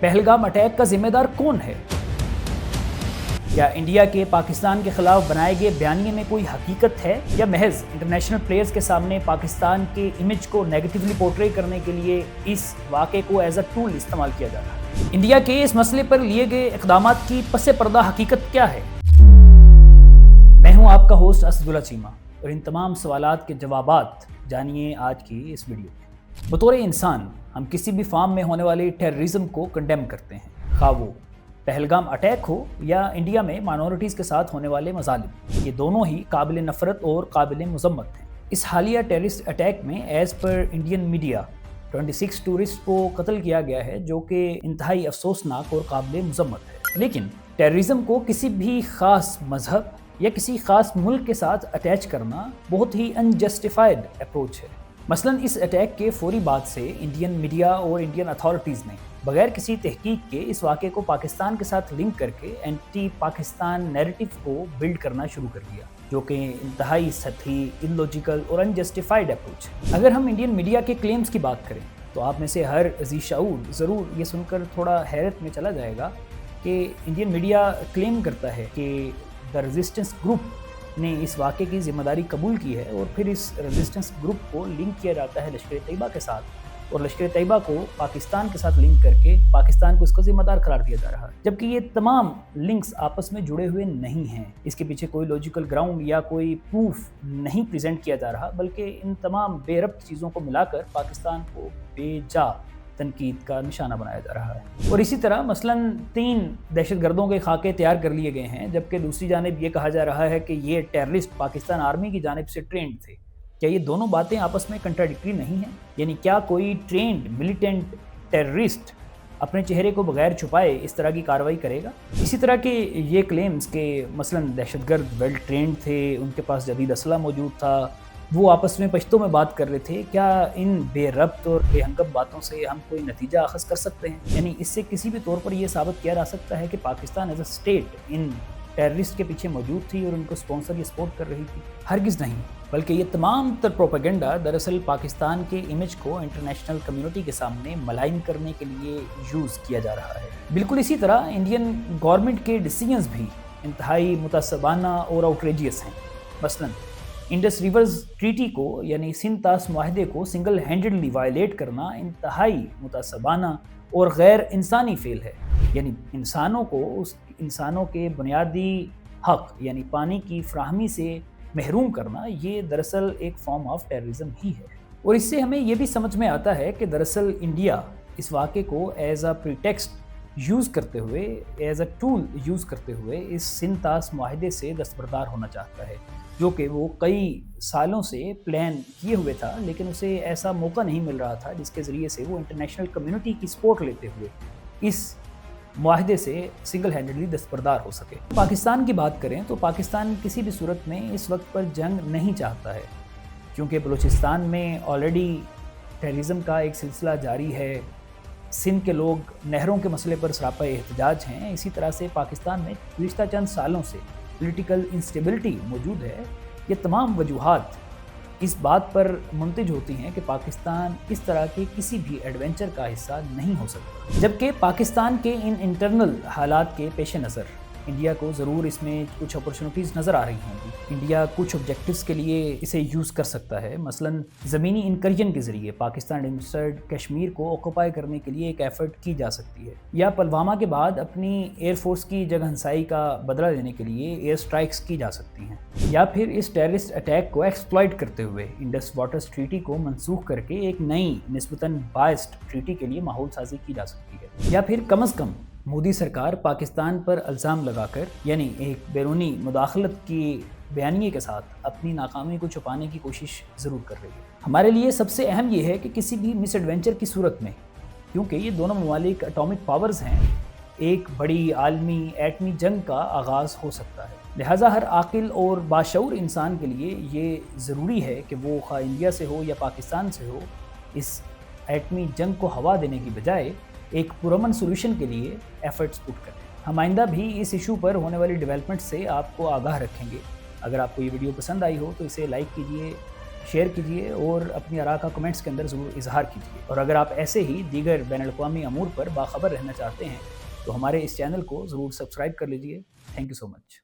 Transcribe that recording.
Pahalgam attack का जिम्मेदार कौन है? क्या इंडिया के पाकिस्तान के खिलाफ बनाए गए बयानिए में कोई हकीकत है या महज इंटरनेशनल प्लेयर्स के सामने पाकिस्तान के इमेज को नेगेटिवली पोर्ट्रे करने के लिए इस वाक़े को एज अ टूल इस्तेमाल किया जा रहा है? इंडिया के इस मसले पर लिए गए इक़दामात की पसे पर्दा हकीकत क्या है? मैं हूं आपका होस्ट असदुल्ला चीमा और इन तमाम सवालात के जवाबात जानिए आज की इस वीडियो में। बतौर इंसान हम किसी भी फॉर्म में होने वाले टेररिज्म को कंडेम करते हैं, खा वो पहलगाम अटैक हो या इंडिया में माइनॉरिटीज़ के साथ होने वाले मजालिम। ये दोनों ही काबिल नफ़रत और काबिल मज़म्मत हैं। इस हालिया टेररिस्ट अटैक में as per Indian media 26 tourist को कत्ल किया गया है, जो कि इंतहाई अफसोसनाक और काबिल मज़म्मत है। लेकिन टेररिज्म को किसी भी ख़ास मजहब या किसी ख़ास मुल्क के साथ अटैच करना बहुत ही अनजस्टिफाइड अप्रोच है। मसलन इस अटैक के फौरी बाद से इंडियन मीडिया और इंडियन अथॉरिटीज़ ने बगैर किसी तहकीक के इस वाक़े को पाकिस्तान के साथ लिंक करके एंटी पाकिस्तान नैरेटिव को बिल्ड करना शुरू कर दिया, जो कि इंतहाई सतही, इलॉजिकल और अनजस्टिफाइड अप्रोच है। अगर हम इंडियन मीडिया के क्लेम्स की बात करें तो आप में से हर अज़ीज़ शऊर ज़रूर ये सुनकर थोड़ा हैरत में चला जाएगा कि इंडियन मीडिया क्लेम करता है कि द रेजिस्टेंस ग्रुप ने इस वाक़े की ज़िम्मेदारी कबूल की है और फिर इस रेजिस्टेंस ग्रुप को लिंक किया जाता है लश्कर तैयबा के साथ, और लश्कर तैयबा को पाकिस्तान के साथ लिंक करके पाकिस्तान को इसका ज़िम्मेदार करार दिया जा रहा है, जबकि ये तमाम लिंक्स आपस में जुड़े हुए नहीं हैं। इसके पीछे कोई लॉजिकल ग्राउंड या कोई प्रूफ नहीं प्रेजेंट किया जा रहा, बल्कि इन तमाम बेरब्त चीज़ों को मिलाकर पाकिस्तान को बेजा तनकीद का निशाना बनाया जा रहा है। और इसी तरह मसलन 3 दहशतगर्दों के खाके तैयार कर लिए गए हैं, जबकि दूसरी जानिब ये कहा जा रहा है कि ये टेररिस्ट पाकिस्तान आर्मी की जानिब से ट्रेंड थे। क्या ये दोनों बातें आपस में कंट्राडिक्टरी नहीं हैं? यानी क्या कोई ट्रेंड मिलिटेंट टेररिस्ट अपने चेहरे को बगैर छुपाए इस तरह की कार्रवाई करेगा? इसी तरह के ये क्लेम्स के मसलन दहशतगर्द वेल ट्रेंड थे, उनके पास जदीद असला मौजूद था, वो आपस में पश्तो में बात कर रहे थे, क्या इन बेरब्त और बेहंगम बातों से हम कोई नतीजा अखज़ कर सकते हैं? यानी इससे किसी भी तौर पर यह साबित किया जा सकता है कि Pakistan as a state in terrorist के पीछे मौजूद थी और उनको स्पॉन्सर या सपोर्ट कर रही थी? हरगिज़ नहीं, बल्कि ये तमाम तर प्रोपेगेंडा दरअसल पाकिस्तान के इमेज को इंटरनेशनल कम्युनिटी के सामने मलाइन करने के लिए यूज़ किया जा रहा है। बिल्कुल इसी तरह इंडियन गवर्नमेंट के डिसीजंस भी इंतहाई मुतअस्सिबाना और आउटरेजियस हैं। मसलन इंडस रिवर्स ट्रीटी को यानी सिंध-तास मुआहदे को सिंगल हैंडेडली वायलेट करना इंतहाई मुतअस्सिबाना और गैर इंसानी फेल है। यानी इंसानों के बुनियादी हक यानी पानी की फ्राहमी से महरूम करना, ये दरअसल एक फॉर्म ऑफ टेररिज्म ही है। और इससे हमें ये भी समझ में आता है कि दरअसल इंडिया इस वाक़े को एज अ प्रीटेक्स्ट यूज़ करते हुए, एज अ टूल यूज़ करते हुए इस सिंध-तास मुआहदे से दस्तबरदार होना चाहता है, जो कि वो कई सालों से प्लान किए हुए था, लेकिन उसे ऐसा मौका नहीं मिल रहा था जिसके ज़रिए से वो इंटरनेशनल कम्युनिटी की सपोर्ट लेते हुए इस मुआहदे से सिंगल हैंडेडली दस्तबरदार हो सके। पाकिस्तान की बात करें तो पाकिस्तान किसी भी सूरत में इस वक्त पर जंग नहीं चाहता है, क्योंकि बलूचिस्तान में ऑलरेडी टेररिज्म का एक सिलसिला जारी है। सिंध के लोग नहरों के मसले पर सरापा एहतजाज हैं। इसी तरह से पाकिस्तान में गुज़िश्ता चंद सालों से पॉलिटिकल इंस्टेबिलिटी मौजूद है। ये तमाम वजूहात इस बात पर मुंतज होती हैं कि पाकिस्तान इस तरह के किसी भी एडवेंचर का हिस्सा नहीं हो सकता, जबकि पाकिस्तान के इन इंटरनल हालात के पेश नज़र इंडिया को ज़रूर इसमें कुछ अपॉर्चुनिटीज़ नज़र आ रही होंगी। इंडिया कुछ ऑब्जेक्टिव्स के लिए इसे यूज़ कर सकता है। मसलन ज़मीनी इंकर्जन के ज़रिए पाकिस्तान एडमिनिस्ट्रेटेड कश्मीर को ऑक्यूपाई करने के लिए एक एफ़र्ट की जा सकती है, या पुलवामा के बाद अपनी एयरफोर्स की जगहंसाई का बदला लेने के लिए एयर स्ट्राइक्स की जा सकती हैं, या फिर इस टेररिस्ट अटैक को एक्सप्लॉइट करते हुए इंडस वाटर्स ट्रीटी को मनसूख करके एक नई निस्बतन बायस्ड ट्रीटी के लिए माहौल साजी की जा सकती है, या फिर कम अज़ कम मोदी सरकार पाकिस्तान पर इल्ज़ाम लगाकर यानी एक बैरूनी मुदाखलत की बयानिए के साथ अपनी नाकामी को छुपाने की कोशिश ज़रूर कर रही है। हमारे लिए सबसे अहम यह है कि किसी भी मिस एडवेंचर की सूरत में, क्योंकि ये दोनों ममालिक एटॉमिक पावर्स हैं, एक बड़ी आलमी एटमी जंग का आगाज़ हो सकता है। लिहाजा हर आकिल और बाशऊर इंसान के लिए ये ज़रूरी है कि वो खा इंडिया से हो या पाकिस्तान से हो, इस एटमी जंग को हवा देने की बजाय एक पुरअमन सोल्यूशन के लिए एफर्ट्स पुट करें। हम आइंदा भी इस इशू पर होने वाली डेवलपमेंट से आपको आगाह रखेंगे। अगर आपको ये वीडियो पसंद आई हो तो इसे लाइक कीजिए, شیئر کیجیے اور اپنی آراء کا کمنٹس کے اندر ضرور اظہار کیجیے. اور اگر آپ ایسے ہی دیگر بین الاقوامی امور پر باخبر رہنا چاہتے ہیں تو ہمارے اس چینل کو ضرور سبسکرائب کر لیجیے. Thank you so much.